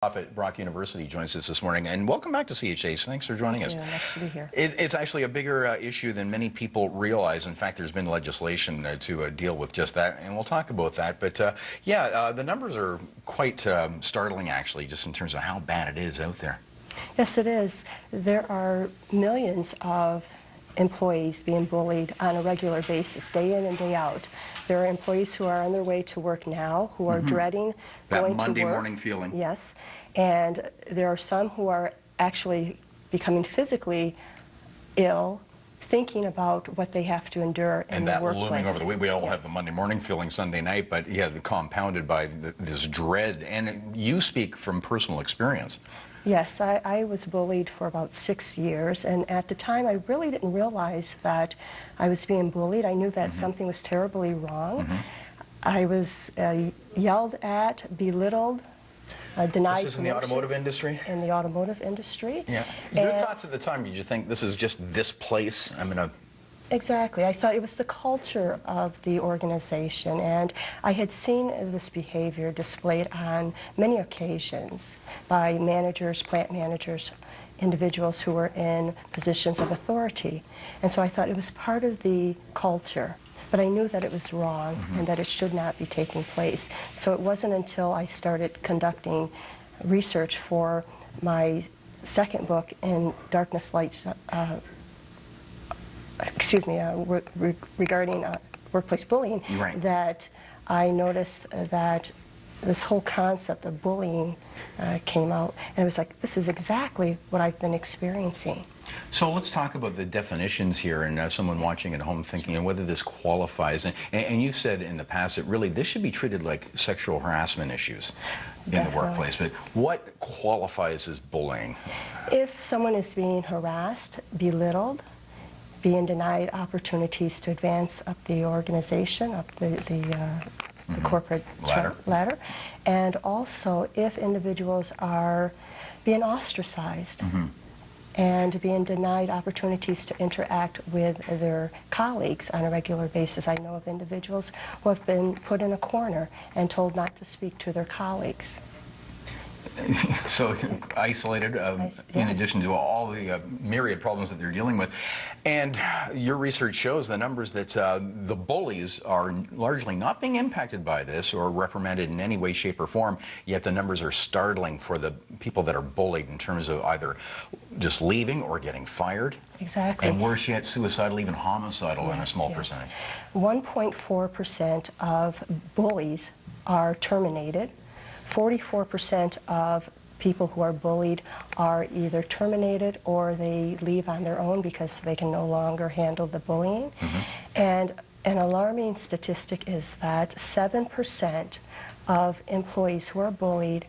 At Brock University joins us this morning, and welcome back to CHAs. Thanks for joining us. Nice to be here. It's actually a bigger issue than many people realize. In fact, there's been legislation to deal with just that, and we'll talk about that. But the numbers are quite startling, actually, just in terms of how bad it is out there. Yes, it is. There are millions of employees being bullied on a regular basis, day in and day out. There are employees who are on their way to work now, who are dreading that going Monday to work. morning feeling. Yes, and there are some who are actually becoming physically ill, thinking about what they have to endure in the workplace. And that looming over the week. We all have the Monday morning feeling Sunday night, but yeah, compounded by this dread. And you speak from personal experience. Yes, I was bullied for about 6 years, and at the time I really didn't realize that I was being bullied. I knew that something was terribly wrong. I was yelled at, belittled, denied. This is in the automotive industry? In the automotive industry. Yeah. Your thoughts at the time, did you think this is just this place? I'm going to... Exactly. I thought it was the culture of the organization, and I had seen this behavior displayed on many occasions by managers, plant managers, individuals who were in positions of authority. And so I thought it was part of the culture, but I knew that it was wrong and that it should not be taking place. So it wasn't until I started conducting research for my second book in Darkness Light, regarding workplace bullying, that I noticed that this whole concept of bullying came out, and it was like, this is exactly what I've been experiencing. So let's talk about the definitions here, and someone watching at home thinking and whether this qualifies. And you've said in the past that really this should be treated like sexual harassment issues in the workplace. But what qualifies as bullying? If someone is being harassed, belittled, being denied opportunities to advance up the organization, up the corporate ladder, and also if individuals are being ostracized and being denied opportunities to interact with their colleagues on a regular basis. I know of individuals who have been put in a corner and told not to speak to their colleagues. So isolated, in addition to all the myriad problems that they're dealing with. And your research shows the numbers that the bullies are largely not being impacted by this or reprimanded in any way, shape, or form, yet the numbers are startling for the people that are bullied in terms of either just leaving or getting fired. Exactly. And worse yet, suicidal, even homicidal in a small percentage. 1.4% of bullies are terminated. 44% of people who are bullied are either terminated or they leave on their own because they can no longer handle the bullying. And an alarming statistic is that 7% of employees who are bullied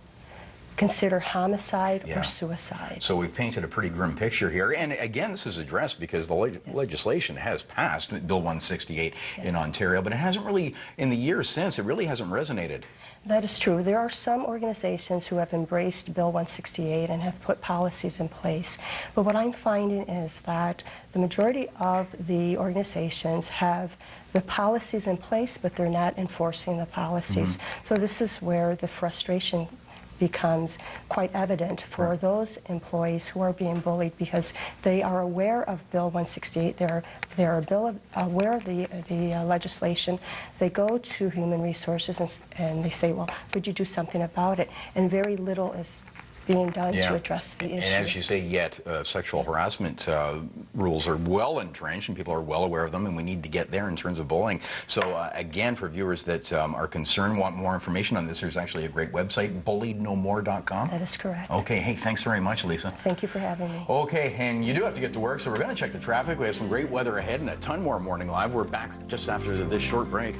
consider homicide or suicide. So we've painted a pretty grim picture here. And again, this is addressed because the legislation has passed, Bill 168 in Ontario, but it hasn't really, in the years since, it really hasn't resonated. That is true. There are some organizations who have embraced Bill 168 and have put policies in place. But what I'm finding is that the majority of the organizations have the policies in place, but they're not enforcing the policies. So this is where the frustration becomes quite evident for those employees who are being bullied, because they are aware of Bill 168, they're aware of the legislation. They go to Human Resources and they say, well, would you do something about it? And very little is being done to address the issue. And as you say, yet sexual harassment rules are well entrenched and people are well aware of them, and we need to get there in terms of bullying. So again, for viewers that are concerned, want more information on this, there's actually a great website, bulliednomore.com. That is correct. Okay, hey, thanks very much, Lisa. Thank you for having me. Okay, and you do have to get to work, so we're going to check the traffic. We have some great weather ahead and a ton more Morning Live. We're back just after this short break.